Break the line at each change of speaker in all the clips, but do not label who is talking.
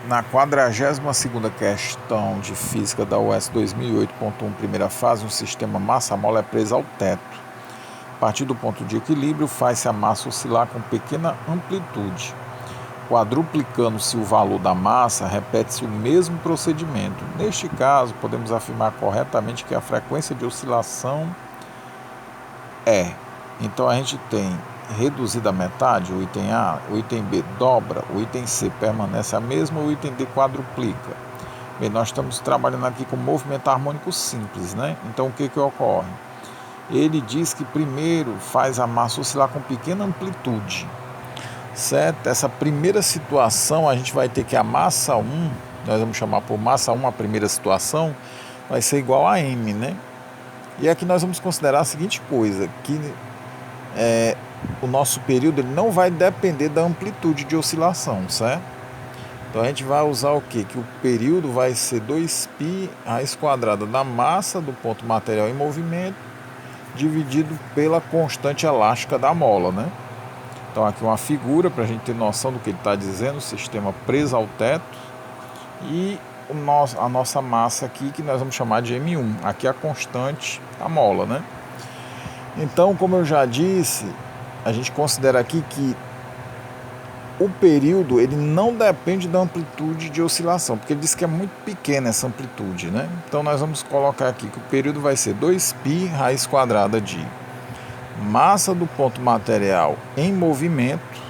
Na 42ª questão de física da UES 2008.1, primeira fase, um sistema massa-mola é preso ao teto. A partir do ponto de equilíbrio, faz-se a massa oscilar com pequena amplitude. Quadruplicando-se o valor da massa, repete-se o mesmo procedimento. Neste caso, podemos afirmar corretamente que a frequência de oscilação é. Então, a gente tem reduzida a metade, o item A, o item B dobra, o item C permanece a mesma, o item D quadruplica. Bem, nós estamos trabalhando aqui com movimento harmônico simples, né? Então, o que ocorre? Ele diz que primeiro faz a massa oscilar com pequena amplitude, certo? Essa primeira situação, a gente vai ter que a massa 1, nós vamos chamar por massa 1 a primeira situação, vai ser igual a M, né? E aqui nós vamos considerar a seguinte coisa, que o nosso período ele não vai depender da amplitude de oscilação, certo? Então a gente vai usar o quê? Que o período vai ser 2π raiz quadrada da massa do ponto material em movimento dividido pela constante elástica da mola, né? Então aqui uma figura para a gente ter noção do que ele está dizendo, o sistema preso ao teto e a nossa massa aqui que nós vamos chamar de M1, aqui a constante da mola, né? Então, como eu já disse, a gente considera aqui que o período ele não depende da amplitude de oscilação, porque ele diz que é muito pequena essa amplitude, né? Então nós vamos colocar aqui que o período vai ser 2π raiz quadrada de massa do ponto material em movimento,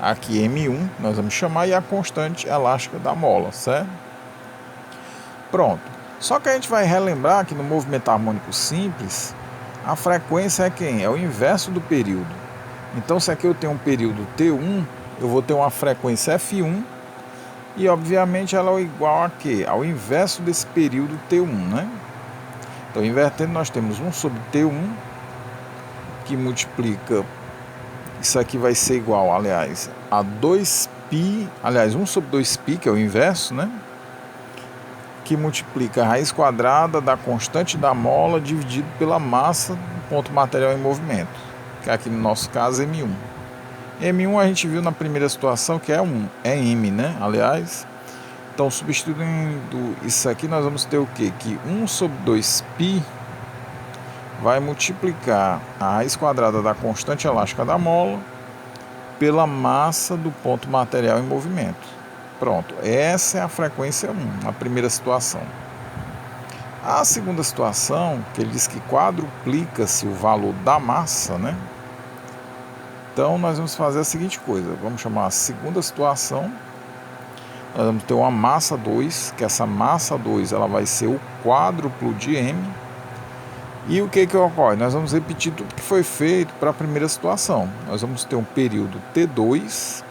aqui M1, nós vamos chamar, e a constante elástica da mola, certo? Pronto. Só que a gente vai relembrar que no movimento harmônico simples, a frequência é quem? É o inverso do período. Então, se aqui eu tenho um período T1, eu vou ter uma frequência F1 e, obviamente, ela é igual a quê? Ao inverso desse período T1, né? Então, invertendo, nós temos 1 sobre T1, que multiplica, isso aqui vai ser igual, aliás, a 2π, aliás, 1 sobre 2π, que é o inverso, né? Que multiplica a raiz quadrada da constante da mola dividido pela massa do ponto material em movimento, que aqui no nosso caso é M1. M1 a gente viu na primeira situação que é 1, é M, né? Aliás, então substituindo isso aqui nós vamos ter o quê? Que 1 sobre 2π vai multiplicar a raiz quadrada da constante elástica da mola pela massa do ponto material em movimento. Pronto, essa é a frequência 1, a primeira situação. A segunda situação, que ele diz que quadruplica-se o valor da massa, né? Então, nós vamos fazer a seguinte coisa, vamos chamar a segunda situação, nós vamos ter uma massa 2, que essa massa 2 ela vai ser o quádruplo de M, e o que ocorre? Nós vamos repetir tudo que foi feito para a primeira situação. Nós vamos ter um período T2,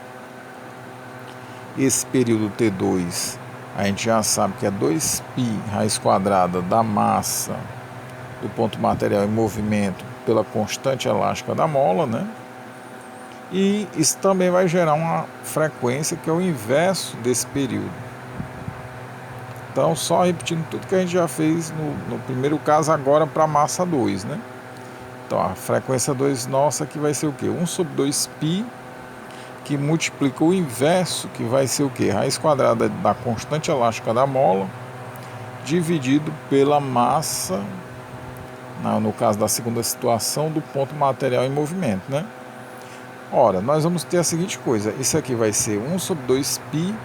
esse período T2 a gente já sabe que é 2π raiz quadrada da massa do ponto material em movimento pela constante elástica da mola, né? E isso também vai gerar uma frequência que é o inverso desse período. Então, só repetindo tudo que a gente já fez no primeiro caso, agora para a massa 2, né? Então, a frequência 2 nossa aqui vai ser o quê? 1 sobre 2π, que multiplica o inverso, que vai ser o quê? Raiz quadrada da constante elástica da mola, dividido pela massa, no caso da segunda situação, do ponto material em movimento, né? Ora, nós vamos ter a seguinte coisa, isso aqui vai ser 1 sobre 2π,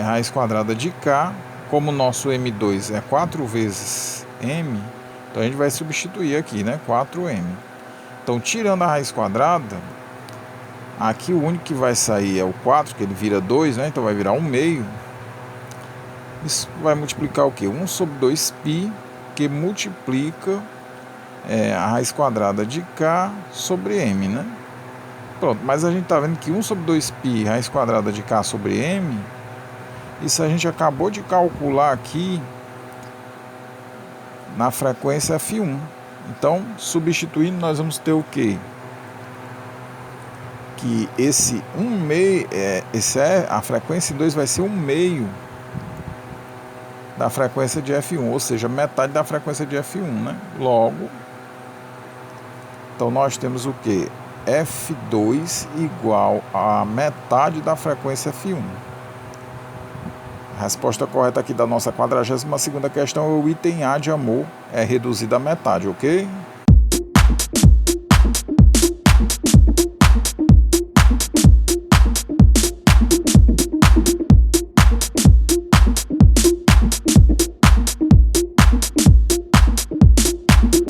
raiz quadrada de K, como o nosso M2 é 4 vezes M, então a gente vai substituir aqui, né, 4M. Então, tirando a raiz quadrada, aqui o único que vai sair é o 4, que ele vira 2, né, então vai virar 1 meio. Isso vai multiplicar o quê? 1 sobre 2π, que multiplica a raiz quadrada de K sobre M, né? Pronto, mas a gente está vendo que 1 sobre 2π raiz quadrada de K sobre M, isso a gente acabou de calcular aqui na frequência F1. Então, substituindo, nós vamos ter o quê? Que esse 1 meio, a frequência 2 vai ser 1 meio da frequência de F1, ou seja, metade da frequência de F1, né? Logo, então nós temos o que? F2 igual a metade da frequência F1. A resposta correta aqui da nossa 42ª questão é o item A de amor, é reduzido à metade, ok?